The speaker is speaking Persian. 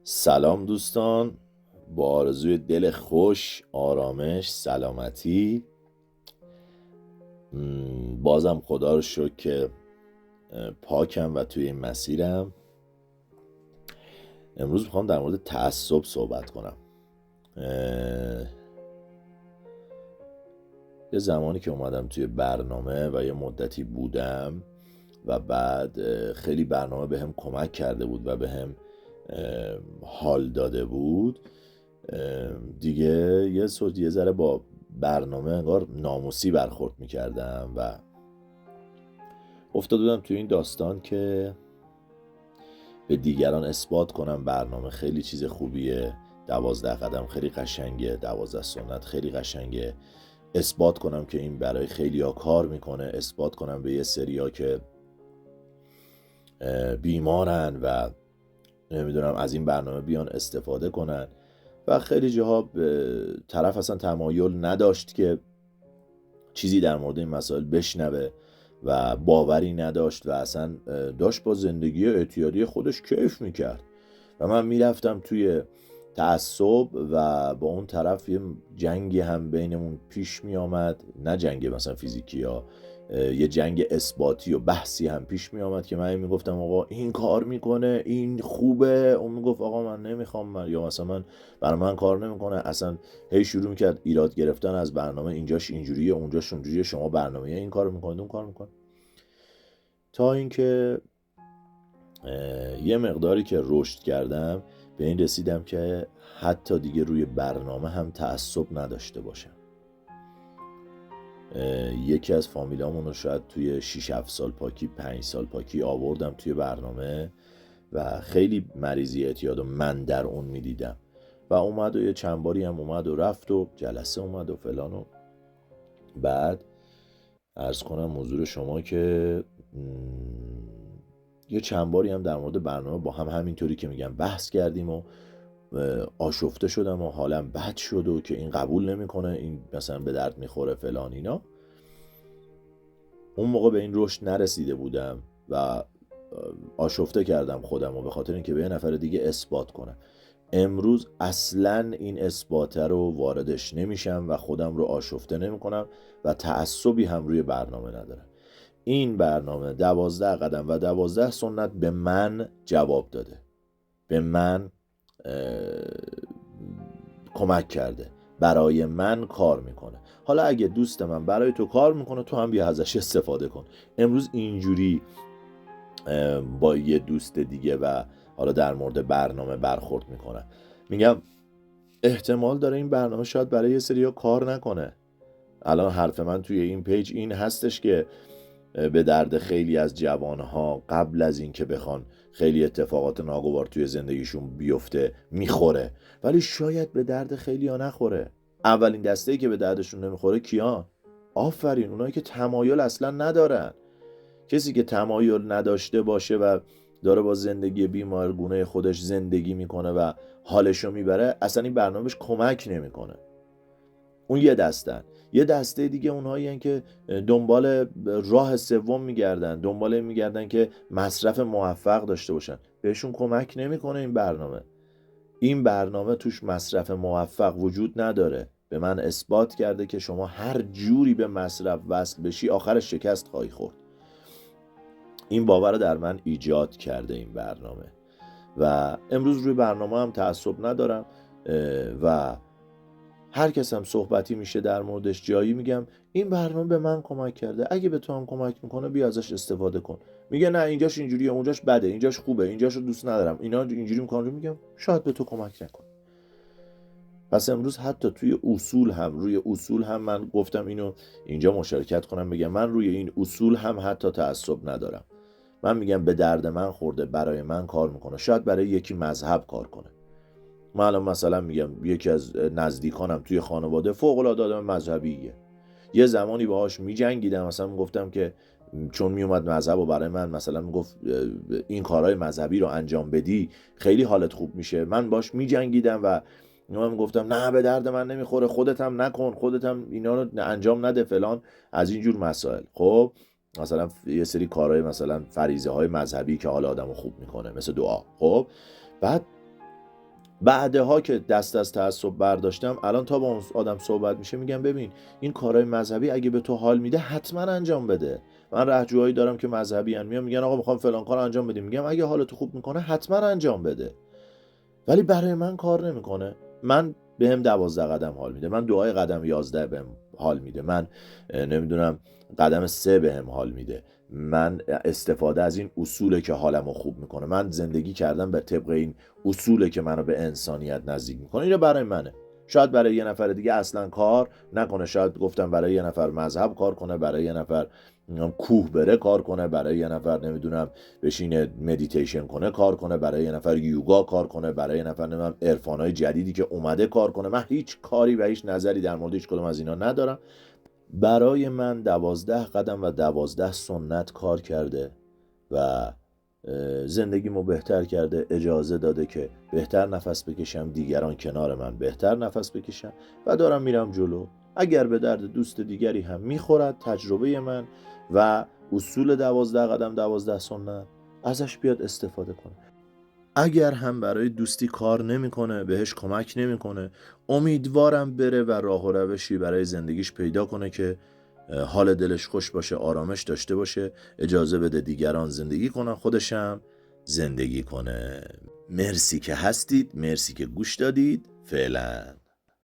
سلام دوستان، با آرزوی دل خوش، آرامش، سلامتی. بازم خدا رو شکر که پاکم و توی این مسیرم. امروز میخوام در مورد تعصب صحبت کنم. یه زمانی که اومدم توی برنامه و یه مدتی بودم و بعد خیلی برنامه به هم کمک کرده بود و به هم حال داده بود، دیگه یه ذره با برنامه انگار ناموسی برخورد میکردم و افتاده بودم توی این داستان که به دیگران اثبات کنم برنامه خیلی چیز خوبیه، 12 قدم خیلی قشنگه، 12 سنت خیلی قشنگه، اثبات کنم که این برای خیلی ها کار میکنه، اثبات کنم به یه سری ها که بیمارن و نمیدونم از این برنامه بیان استفاده کنن. و خیلی جاها طرف اصلا تمایل نداشت که چیزی در مورد این مسائل بشنوه و باوری نداشت و اصلا داشت با زندگی اعتیادی خودش کیف میکرد و من میرفتم توی تعصب و با اون طرف یه جنگی هم بینمون پیش میامد، نه جنگ مثلا فیزیکی ها، یه جنگ اثباتی و بحثی هم پیش میامد که من میگفتم آقا این کار میکنه، این خوبه، اون میگفت آقا من نمیخوام، یا مثلا من برای من کار نمیکنه. اصلا هی شروع میکرد ایراد گرفتن از برنامه، اینجاش اینجوریه اونجاش اونجوریه، شما برنامه این کار میکنید اون کار میکنید، تا اینکه یه مقداری که رشد کردم به این رسیدم که حتی دیگه روی برنامه هم تعصب نداشته باشم. یکی از فامیلامون رو شاید توی 6-7 سال پاکی، 5 سال پاکی آوردم توی برنامه و خیلی مریضی اعتیاد و من در اون میدیدم و اومد و یه چند باری هم اومد و رفت و جلسه اومد و فلان و بعد عرض کنم حضور شما که یه چند باری هم در مورد برنامه با هم همینطوری که میگم بحث کردیم و آشفته شدم و حالم بد شد و که این قبول نمیکنه، این مثلا به درد میخوره فلان اینا. اون موقع به این رشد نرسیده بودم و آشفته کردم خودم و به خاطر اینکه به یه نفر دیگه اثبات کنم. امروز اصلا این اثبات رو واردش نمیشم و خودم رو آشفته نمیکنم و تعصبی هم روی برنامه ندارم. این برنامه 12 قدم و 12 سنت به من جواب داده، به من کمک کرده، برای من کار میکنه. حالا اگه دوست من برای تو کار میکنه، تو هم بیا ازش استفاده کن. امروز اینجوری با یه دوست دیگه و حالا در مورد برنامه برخورد میکنم، میگم احتمال داره این برنامه شاید برای یه سری ها کار نکنه. الان حرف من توی این پیج این هستش که به درد خیلی از جوانها قبل از این که بخوان خیلی اتفاقات ناگوار توی زندگیشون بیفته میخوره، ولی شاید به درد خیلی ها نخوره. اولین دسته‌ای که به دردشون نمیخوره کیان؟ آفرین، اونایی که تمایل اصلا ندارن. کسی که تمایل نداشته باشه و داره با زندگی بیمارگونه خودش زندگی میکنه و حالشو میبره، اصلا این برنامهش کمک نمیکنه. اون یه دستن. یه دسته دیگه اونهایی هن که دنبال راه سوم میگردن، دنبال میگردن که مصرف موفق داشته باشن. بهشون کمک نمیکنه این برنامه. این برنامه توش مصرف موفق وجود نداره. به من اثبات کرده که شما هر جوری به مصرف وصل بشی آخرش شکست خواهی خورد. این باور رو در من ایجاد کرده این برنامه و امروز روی برنامه هم تعصب ندارم و هر کس هم صحبتی میشه در موردش جایی میگم این برنامه به من کمک کرده، اگه به تو هم کمک میکنه بیا ازش استفاده کن. میگه نه اینجاش اینجوریه، اونجاش بده، اینجاش خوبه، اینجاش رو دوست ندارم، اینا اینجوری میکنن، میگم شاید به تو کمک نکن. پس امروز حتی توی اصول هم، روی اصول هم من گفتم اینو اینجا مشارکت کنم، بگم من روی این اصول هم حتی تعصب ندارم. من میگم به درد من خورده، برای من کار میکنه، شاید برای یکی مذهب کار کنه. من الان مثلا میگم یکی از نزدیکانم توی خانواده فوق العاده آدم مذهبیه، یه زمانی باهاش میجنگیدم، مثلا میگفتم که چون میومد مذهب و برای من مثلا میگفت این کارهای مذهبی رو انجام بدی خیلی حالت خوب میشه، من باش میجنگیدم و من میگفتم نه به درد من نمیخوره، خودت هم نکن، خودت هم اینا رو انجام نده فلان، از این جور مسائل. خب مثلا یه سری کارهای مثلا فریضه های مذهبی که حال آدمو خوب میکنه مثل دعا. خب بعد بعدها که دست از تعصب برداشتم، الان تا با اون آدم صحبت میشه میگم ببین این کارهای مذهبی اگه به تو حال میده حتما انجام بده. من رهجوهایی دارم که مذهبی ان، میگن آقا میخوام فلان کار انجام بدیم، میگم اگه حالت خوب میکنه حتما انجام بده، ولی برای من کار نمیکنه. من بهم 12 قدم حال میده، من دعای قدم 11 بهم حال میده، من نمیدونم قدم 3 بهم حال میده، من استفاده از این اصوله که حالمو خوب میکنه، من زندگی کردم به طبق این اصوله که منو به انسانیت نزدیک میکنه. اینو برای منه. شاید برای یه نفر دیگه اصلا کار نکنه، شاید گفتم برای یه نفر مذهب کار کنه، برای یه نفر کوه بره کار کنه، برای یه نفر نمیدونم بشینه مدیتیشن کنه کار کنه، برای یه نفر یوگا کار کنه، برای یه نفر نمیدونم عرفانای جدیدی که اومده کار کنه. من هیچ کاری و هیچ نظری در مورد هیچ کدوم از اینا ندارم. برای من 12 قدم و 12 سنت کار کرده و زندگیمو بهتر کرده، اجازه داده که بهتر نفس بکشم، دیگران کنار من بهتر نفس بکشم و دارم میرم جلو. اگر به درد دوست دیگری هم میخورد تجربه من و اصول 12 قدم 12 سنت، ازش بیاد استفاده کنه. اگر هم برای دوستی کار نمیکنه، بهش کمک نمیکنه، امیدوارم بره و راه و روشی برای زندگیش پیدا کنه که حال دلش خوش باشه، آرامش داشته باشه، اجازه بده دیگران زندگی کنن، خودشم زندگی کنه. مرسی که هستید، مرسی که گوش دادید. فعلا